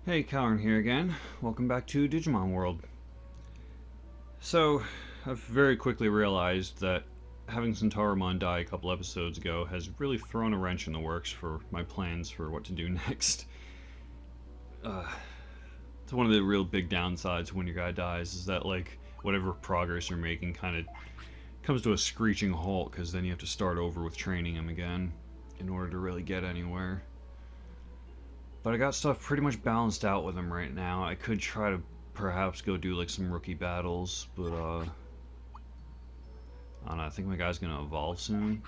Hey, Cowern here again. Welcome back to Digimon World. So, I've very quickly realized that having Centaurimon die a couple episodes ago has really thrown a wrench in the works for my plans for what to do next. It's one of the real big downsides when your guy dies is that, like, whatever progress you're making kind of comes to a screeching halt because then you have to start over with training him again in order to really get anywhere. But I got stuff pretty much balanced out with him right now. I could try to perhaps go do like some rookie battles, but I don't know, I think my guy's gonna evolve soon.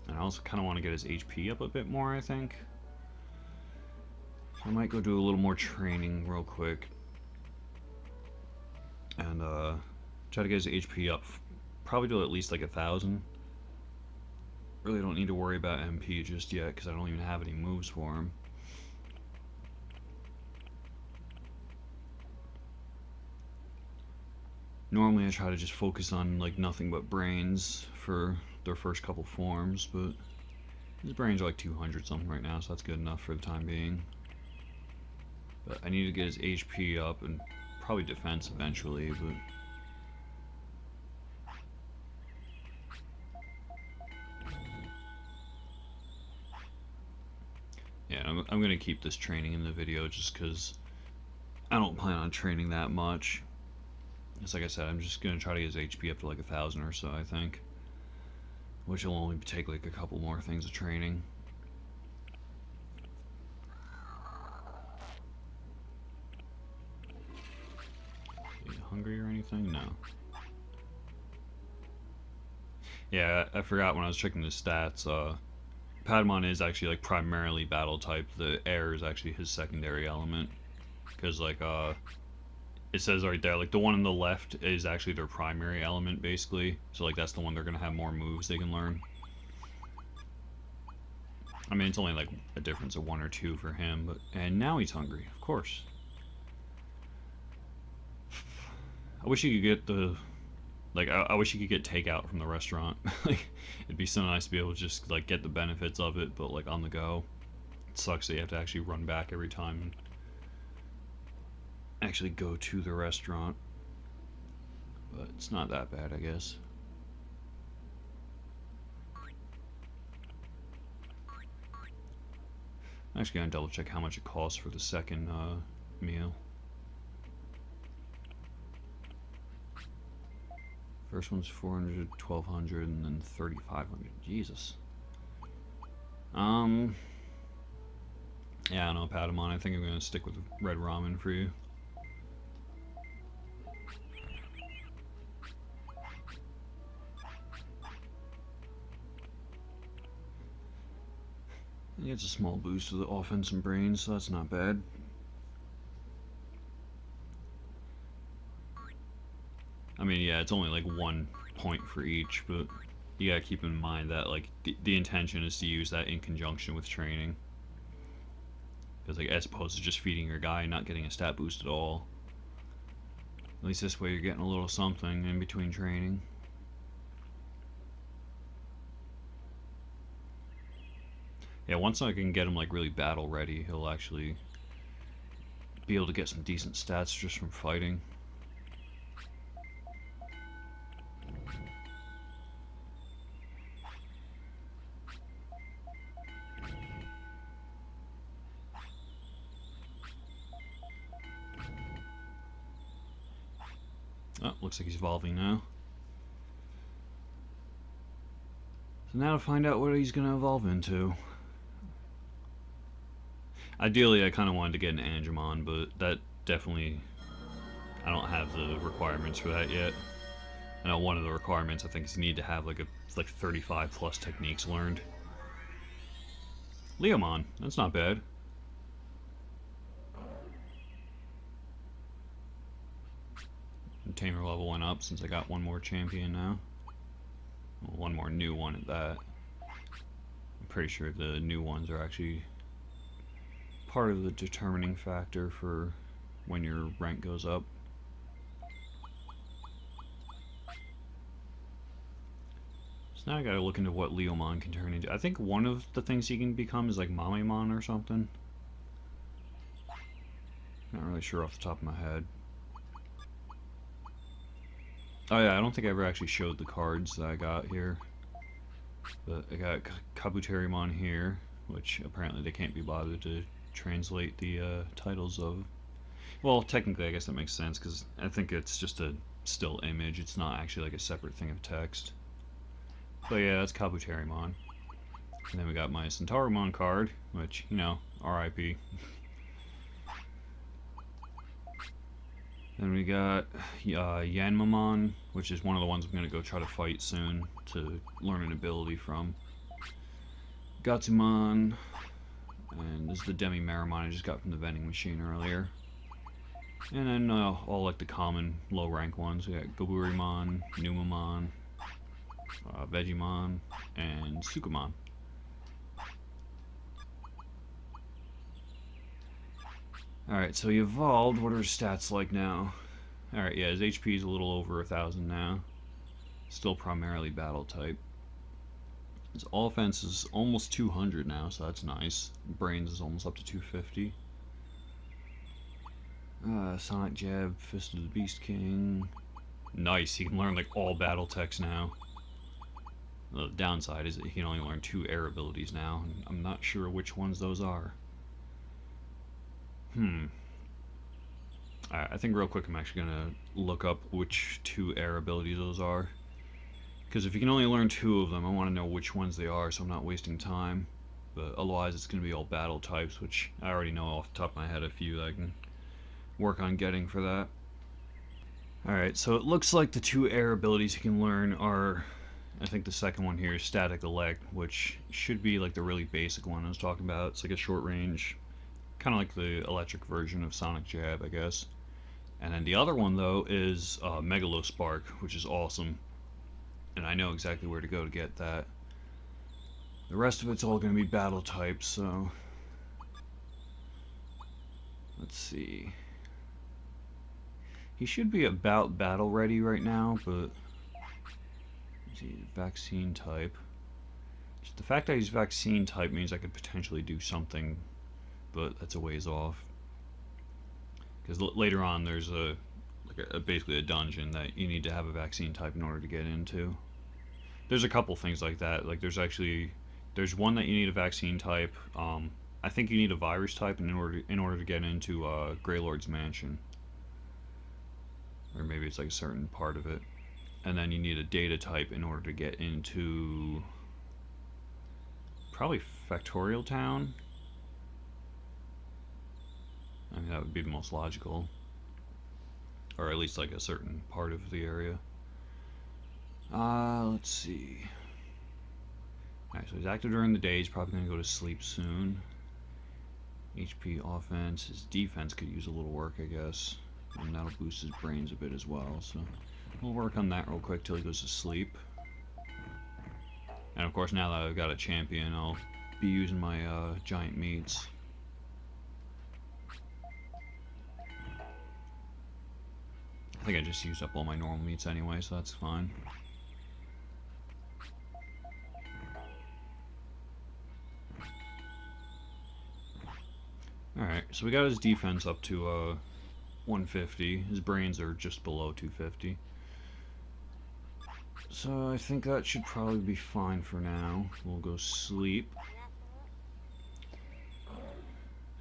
And I also kind of want to get his HP up a bit more, I think. So I might go do a little more training real quick. And try to get his HP up. Probably to at least like 1,000. Really don't need to worry about MP just yet, because I don't even have any moves for him. Normally I try to just focus on like nothing but brains for their first couple forms, but his brains are like 200 something right now, so that's good enough for the time being. But I need to get his HP up and probably defense eventually, but yeah, I'm gonna keep this training in the video just because I don't plan on training that much. It's like I said, I'm just gonna try to get his HP up to like 1,000 or so, I think. Which will only take like a couple more things of training. Are you hungry or anything? No. Yeah, I forgot when I was checking the stats, Patamon is actually like primarily battle type. The air is actually his secondary element. Because like it says right there, like the one on the left is actually their primary element basically. So like that's the one they're gonna have more moves they can learn. I mean it's only like a difference of 1 or 2 for him, but and now he's hungry, of course. I wish you could get the like I wish you could get takeout from the restaurant. Like it'd be so nice to be able to just like get the benefits of it, but like on the go. It sucks that you have to actually run back every time and actually go to the restaurant. But it's not that bad, I guess. I'm actually gonna double check how much it costs for the second meal. First one's 400, 1,200, and then 3,500. Jesus. Yeah, I don't know, Patamon. I think I'm gonna stick with red ramen for you. He gets a small boost to the offense and brains, so that's not bad. I mean, yeah, it's only like 1 point for each, but you gotta keep in mind that like the intention is to use that in conjunction with training. Because like as opposed to just feeding your guy and not getting a stat boost at all. At least this way you're getting a little something in between training. Yeah, once I can get him like really battle ready, he'll actually be able to get some decent stats just from fighting. Oh, looks like he's evolving now. So now to find out what he's gonna evolve into. Ideally, I kind of wanted to get an Angemon, but that definitely... I don't have the requirements for that yet. I know one of the requirements I think is you need to have like 35 plus techniques learned. Leomon, that's not bad. Tamer level went up since I got one more champion now. Well, one more new one at that. I'm pretty sure the new ones are actually part of the determining factor for when your rank goes up. So now I gotta look into what Leomon can turn into. I think one of the things he can become is like Mamemon or something. Not really sure off the top of my head. Oh yeah, I don't think I ever actually showed the cards that I got here. But I got Kabuterimon here, which apparently they can't be bothered to translate the titles of. Well, technically I guess that makes sense, because I think it's just a still image. It's not actually like a separate thing of text. But yeah, that's Kabuterimon. And then we got my Centaurimon card, which, you know, RIP. Then we got Yanmamon, which is one of the ones I'm going to go try to fight soon to learn an ability from. Gatsumon, and this is the Demi-Maramon I just got from the vending machine earlier. And then all like the common low rank ones. We got Goburimon, Numamon, Vegemon, and Sukamon. Alright, so he evolved. What are his stats like now? Alright, yeah, his HP is a little over 1,000 now. Still primarily battle type. His offense is almost 200 now, so that's nice. Brains is almost up to 250. Sonic Jab, Fist of the Beast King. Nice, he can learn like all battle techs now. The downside is that he can only learn 2 air abilities now, and I'm not sure which ones those are. Alright, I think real quick I'm actually gonna look up which 2 air abilities those are. Because if you can only learn 2 of them, I want to know which ones they are so I'm not wasting time. But otherwise it's gonna be all battle types, which I already know off the top of my head a few that I can work on getting for that. Alright, so it looks like the 2 air abilities you can learn are, I think the second one here is Static Elect, which should be like the really basic one I was talking about. It's like a short range, kind of like the electric version of Sonic Jab, I guess. And then the other one, though, is Megalospark, which is awesome. And I know exactly where to go to get that. The rest of it's all going to be battle types, so... Let's see. He should be about battle ready right now, but... Let's see, vaccine type. Just the fact that he's vaccine type means I could potentially do something, but that's a ways off. Because later on there's basically a dungeon that you need to have a vaccine type in order to get into. There's a couple things like that. Like there's one that you need a vaccine type. I think you need a virus type in order to get into Greylord's Mansion. Or maybe it's like a certain part of it. And then you need a data type in order to get into probably Factorial Town. I mean, that would be the most logical. Or at least like a certain part of the area. Let's see. Alright, so he's active during the day. He's probably going to go to sleep soon. HP, offense. His defense could use a little work, I guess. And that'll boost his brains a bit as well. So we'll work on that real quick till he goes to sleep. And of course, now that I've got a champion, I'll be using my giant meats. I think I just used up all my normal meats anyway, so that's fine. Alright, so we got his defense up to 150. His brains are just below 250. So I think that should probably be fine for now. We'll go sleep.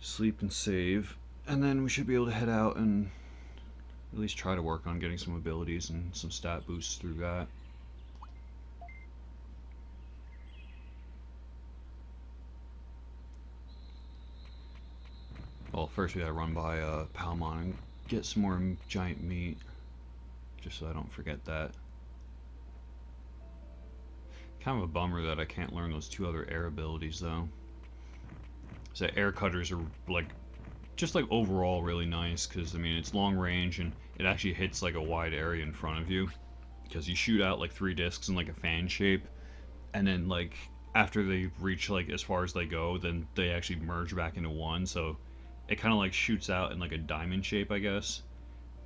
Sleep and save. And then we should be able to head out and at least try to work on getting some abilities and some stat boosts through that. Well, first we gotta run by Palmon and get some more giant meat, just so I don't forget that. Kind of a bummer that I can't learn those 2 other air abilities though. So air cutters are like, just like overall really nice, because I mean it's long range and it actually hits like a wide area in front of you, because you shoot out like 3 discs in like a fan shape, and then like after they reach like as far as they go, then they actually merge back into one, so it kind of like shoots out in like a diamond shape, I guess.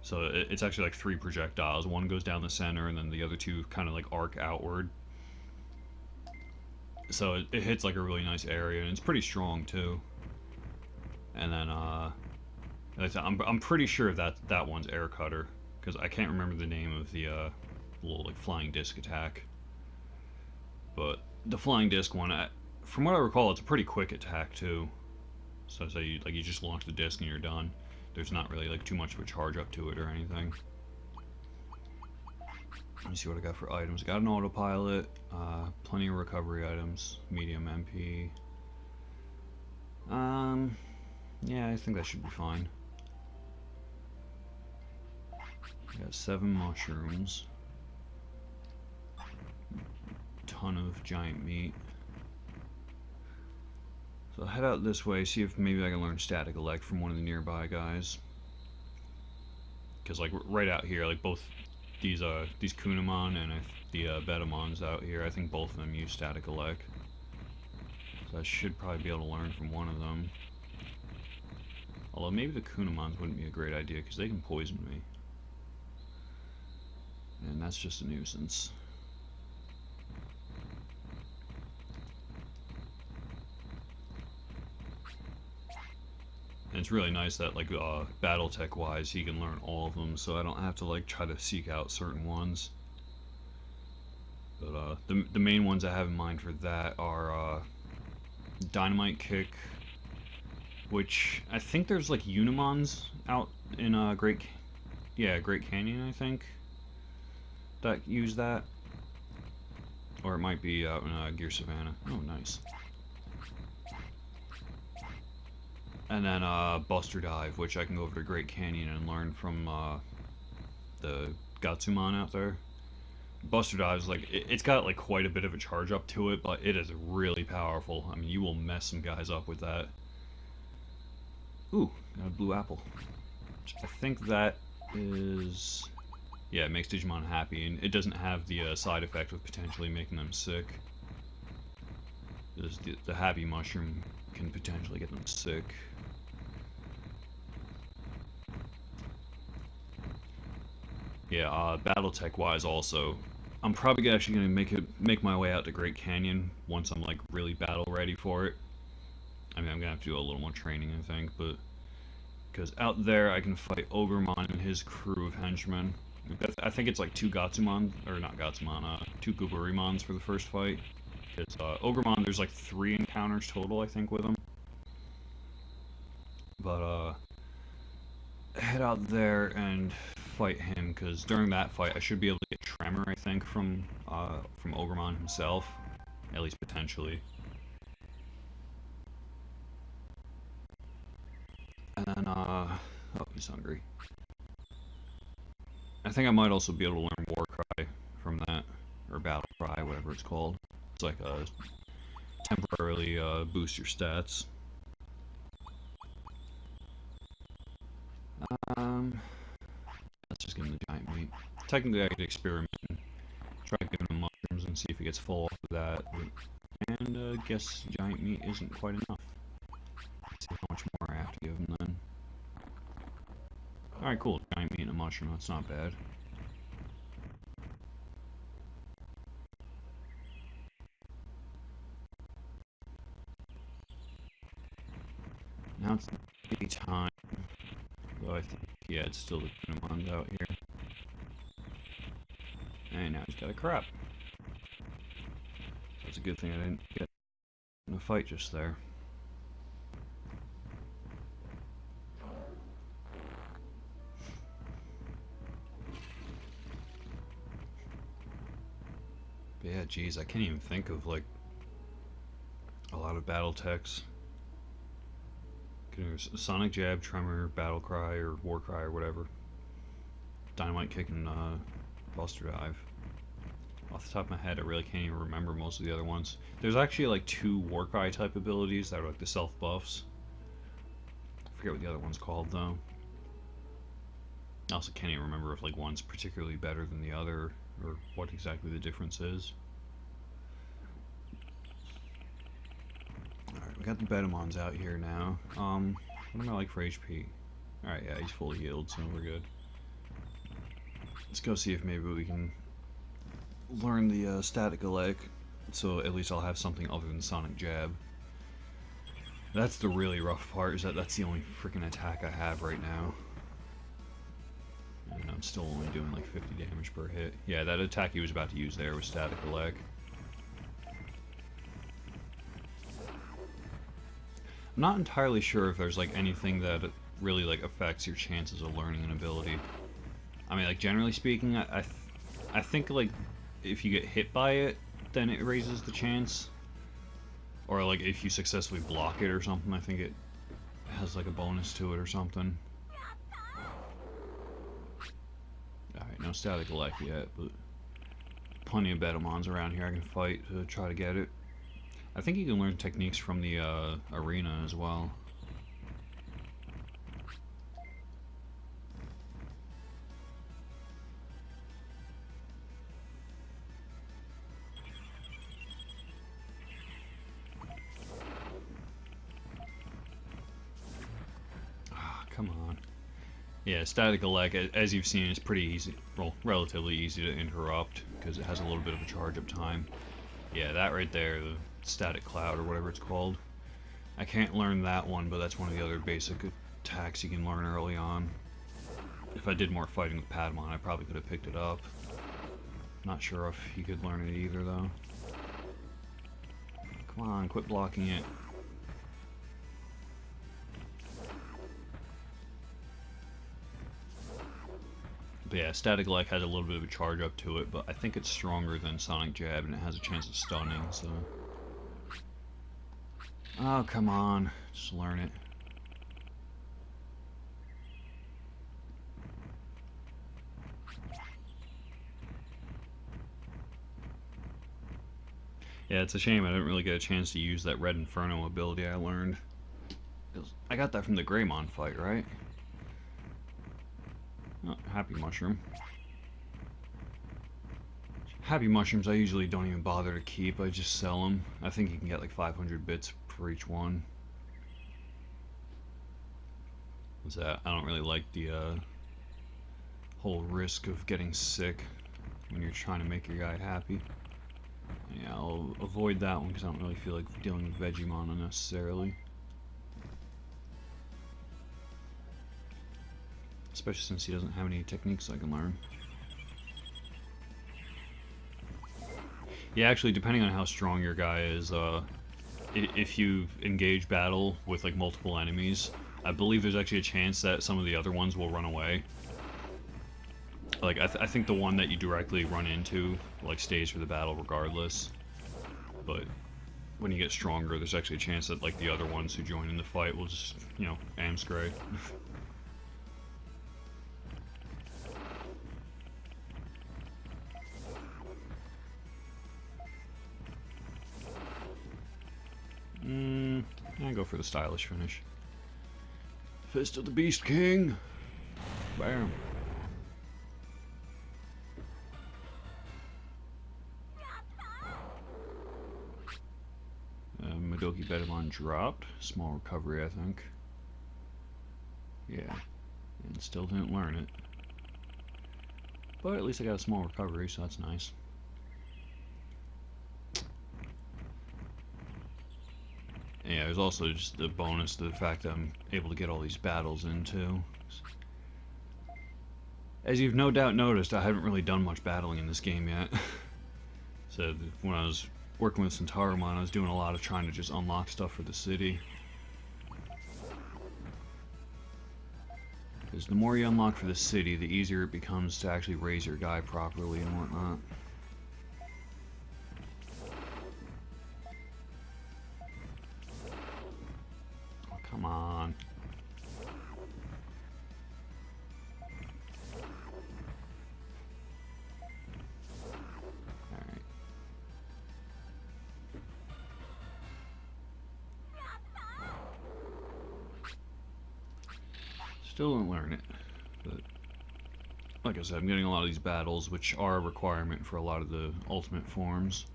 So it's actually like 3 projectiles. One goes down the center and then the other 2 kind of like arc outward. So it hits like a really nice area and it's pretty strong too. And then I'm pretty sure that one's air cutter, because I can't remember the name of the little like flying disc attack. But the flying disc one, from what I recall, it's a pretty quick attack too. So you just launch the disc and you're done. There's not really like too much of a charge up to it or anything. Let me see what I got for items. Got an autopilot, plenty of recovery items, medium MP. Yeah, I think that should be fine. Got 7 mushrooms, ton of giant meat. So I'll head out this way, see if maybe I can learn static elect from one of the nearby guys. Because like right out here, like both these Kunamon and the Betamons out here, I think both of them use static elect. So I should probably be able to learn from one of them. Although maybe the Kunamons wouldn't be a great idea because they can poison me. And that's just a nuisance. And it's really nice that like Battletech wise he can learn all of them, so I don't have to like try to seek out certain ones. But the main ones I have in mind for that are Dynamite Kick, which I think there's like Unimons out in Great Canyon, I think, that use that. Or it might be out in Gear Savannah. Oh, nice. And then Buster Dive, which I can go over to Great Canyon and learn from the Gatsumon out there. Buster Dive is like, it's got like quite a bit of a charge up to it, but it is really powerful. I mean, you will mess some guys up with that. Ooh, got a blue apple. I think that is... Yeah, it makes Digimon happy, and it doesn't have the side effect of potentially making them sick. The happy mushroom can potentially get them sick. Yeah, Battletech wise also, I'm probably actually gonna make my way out to Great Canyon once I'm like really battle ready for it. I mean, I'm gonna have to do a little more training, I think, but because out there I can fight Ogremon and his crew of henchmen. I think it's like 2 Gatsumon, or not Gatsumon, 2 Goobarimons for the first fight. Because Ogremon, there's like 3 encounters total, I think, with him. But head out there and fight him, because during that fight I should be able to get Tremor, I think, from Ogremon himself, at least potentially. And then oh, he's hungry. I think I might also be able to learn War Cry from that, or Battle Cry, whatever it's called. It's like a temporarily boost your stats. Let's just give him the giant meat. Technically, I could experiment and try giving him mushrooms and see if he gets full off of that. And guess giant meat isn't quite enough. Let's see how much more I have to give him then. Alright, cool. Giant meat and a mushroom. That's not bad. Now it's daytime. Well, I think, yeah, it's still the Digimon out here. And now he's got a crap. That's a good thing I didn't get in a fight just there. But yeah, geez, I can't even think of like a lot of battle techs. There's Sonic Jab, Tremor, Battle Cry, or War Cry, or whatever. Dynamite Kick and Buster Dive. Off the top of my head, I really can't even remember most of the other ones. There's actually like 2 War Cry type abilities that are like the self buffs. I forget what the other one's called though. I also can't even remember if like one's particularly better than the other, or what exactly the difference is. Alright, we got the Betamons out here now. What am I like for HP? Alright, yeah, he's fully healed, so we're good. Let's go see if maybe we can learn the static elect, so at least I'll have something other than Sonic Jab. That's the really rough part, is that that's the only freaking attack I have right now. And I'm still only doing like 50 damage per hit. Yeah, that attack he was about to use there was Static Elec. I'm not entirely sure if there's like anything that really like affects your chances of learning an ability. I mean, like generally speaking, I think like if you get hit by it, then it raises the chance. Or like if you successfully block it or something, I think it has like a bonus to it or something. Alright, no Static Elec yet, but plenty of Betamons around here I can fight to try to get it. I think you can learn techniques from the arena as well. Ah, come on. Yeah, Static Elec, as you've seen, is pretty easy, well, relatively easy to interrupt, because it has a little bit of a charge-up time. Yeah, that right there, the Static Cloud, or whatever it's called. I can't learn that one, but that's one of the other basic attacks you can learn early on. If I did more fighting with Padmon, I probably could have picked it up. Not sure if you could learn it either, though. Come on, quit blocking it. But yeah, Static Elec has a little bit of a charge up to it, but I think it's stronger than Sonic Jab, and it has a chance of stunning, so... Oh, come on. Just learn it. Yeah, it's a shame I didn't really get a chance to use that Red Inferno ability I learned. I got that from the Greymon fight, right? Oh, Happy Mushroom. Happy Mushrooms I usually don't even bother to keep, I just sell them. I think you can get like 500 bits for each one. What's that? I don't really like the whole risk of getting sick when you're trying to make your guy happy. Yeah, I'll avoid that one because I don't really feel like dealing with Digimon unnecessarily. Especially since he doesn't have any techniques I can learn. Yeah, actually, depending on how strong your guy is, if you engage battle with like multiple enemies, I believe there's actually a chance that some of the other ones will run away. Like, I think the one that you directly run into, like, stays for the battle regardless. But when you get stronger, there's actually a chance that, like, the other ones who join in the fight will just, you know, amscray. I go for the stylish finish. Fist of the Beast King! Bam! Madoki Betamon dropped. Small recovery, I think. Yeah. And still didn't learn it. But at least I got a small recovery, so that's nice. Yeah, there's also just a bonus to the fact that I'm able to get all these battles in, too. As you've no doubt noticed, I haven't really done much battling in this game yet. So when I was working with Centaurimon, I was doing a lot of trying to just unlock stuff for the city. Because the more you unlock for the city, the easier it becomes to actually raise your guy properly and whatnot. Oh, come on. Alright. Still don't learn it, but like I said, I'm getting a lot of these battles, which are a requirement for a lot of the ultimate forms.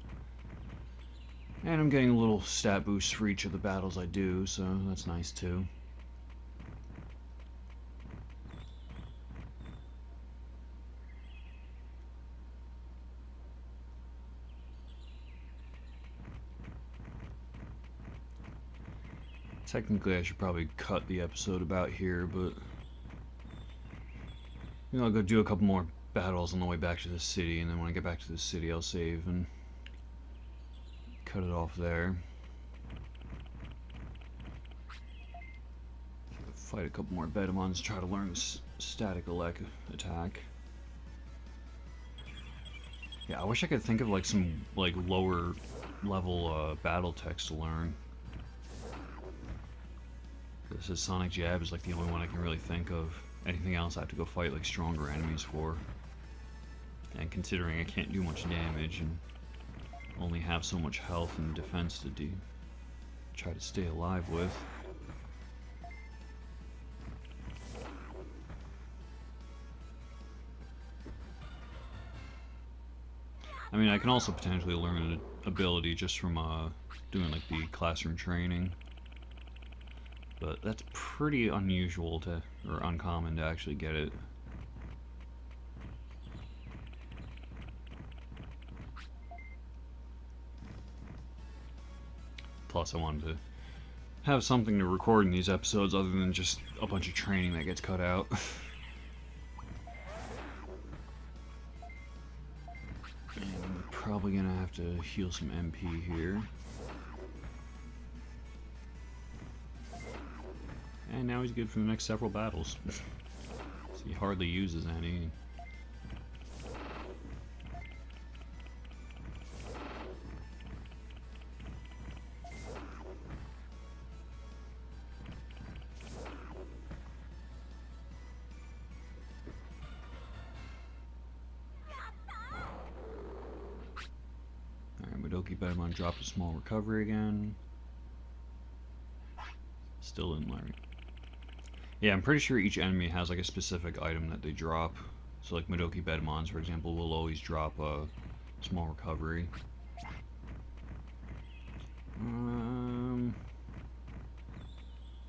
And I'm getting a little stat boost for each of the battles I do, so that's nice too. Technically, I should probably cut the episode about here, but you know, I'll go do a couple more battles on the way back to the city, and then when I get back to the city, I'll save and cut it off there. Fight a couple more Bedimons, try to learn this static elect attack. Yeah, I wish I could think of like some like lower level battle text to learn. This is Sonic Jab is like the only one I can really think of. Anything else I have to go fight like stronger enemies for. And considering I can't do much damage and only have so much health and defense to try to stay alive with. I mean, I can also potentially learn an ability just from doing like the classroom training. But that's pretty unusual or uncommon to actually get it. Plus, I wanted to have something to record in these episodes other than just a bunch of training that gets cut out. And I'm probably gonna have to heal some MP here. And now he's good for the next several battles. So he hardly uses any. Alright, Madoki Bedimon dropped a small recovery again. Still didn't learn. Yeah, I'm pretty sure each enemy has like a specific item that they drop. So like Madoki Bedimons, for example, will always drop a small recovery.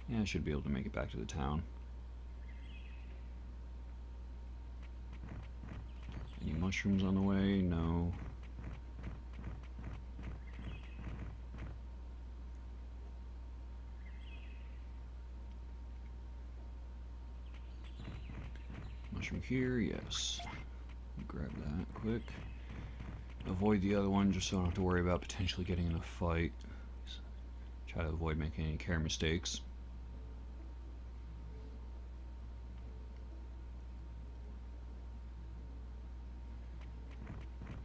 Yeah, I should be able to make it back to the town. Any mushrooms on the way? No. Mushroom here, yes. Grab that quick. Avoid the other one just so I don't have to worry about potentially getting in a fight. Try to avoid making any care mistakes.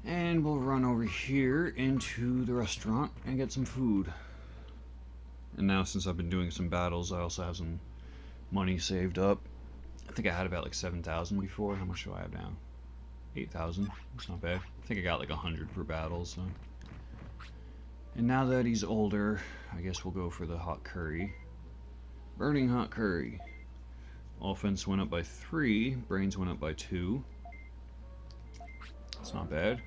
And we'll run over here into the restaurant and get some food. And now since I've been doing some battles, I also have some money saved up. I think I had about like 7,000 before. How much do I have now? 8,000. That's not bad. I think I got like 100 per battle, so. And now that he's older, I guess we'll go for the hot curry. Burning hot curry. Offense went up by 3, brains went up by 2. That's not bad.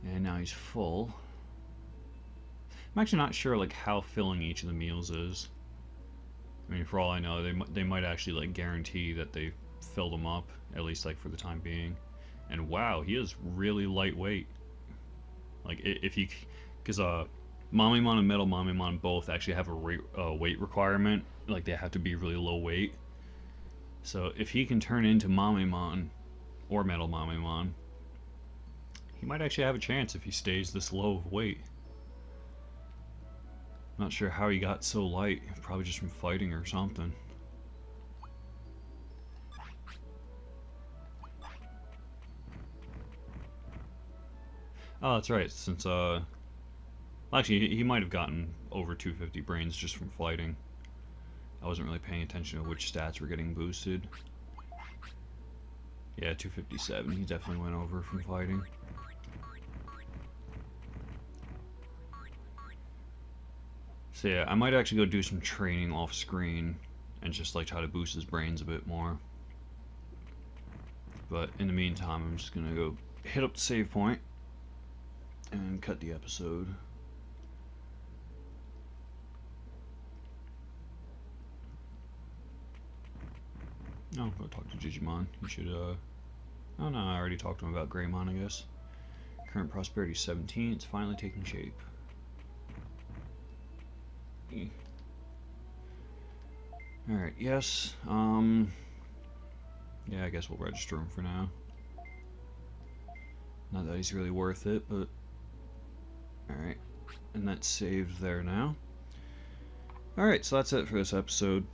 And now he's full. I'm actually not sure like how filling each of the meals is. I mean, for all I know, they might actually like guarantee that they fill them up, at least like for the time being. And wow, he is really lightweight. Like if you, because Mamimon and Metal Mamimon both actually have a weight requirement. Like they have to be really low weight. So if he can turn into Mamimon or Metal Mamimon, he might actually have a chance if he stays this low of weight. Not sure how he got so light. Probably just from fighting or something. Oh, that's right. Since actually he might have gotten over 250 brains just from fighting. I wasn't really paying attention to which stats were getting boosted. Yeah, 257. He definitely went over from fighting. So yeah, I might actually go do some training off screen and just like try to boost his brains a bit more. But in the meantime, I'm just gonna go hit up the save point and cut the episode. Oh, go talk to Digimon. You should oh no, I already talked to him about Greymon, I guess. Current prosperity 17, it's finally taking shape. Alright, yes. Yeah, I guess we'll register him for now. Not that he's really worth it, but... Alright. And that's saved there now. Alright, so that's it for this episode.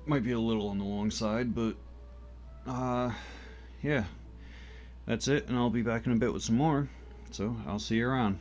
Might be a little on the long side, but... yeah. That's it, and I'll be back in a bit with some more. So, I'll see you around.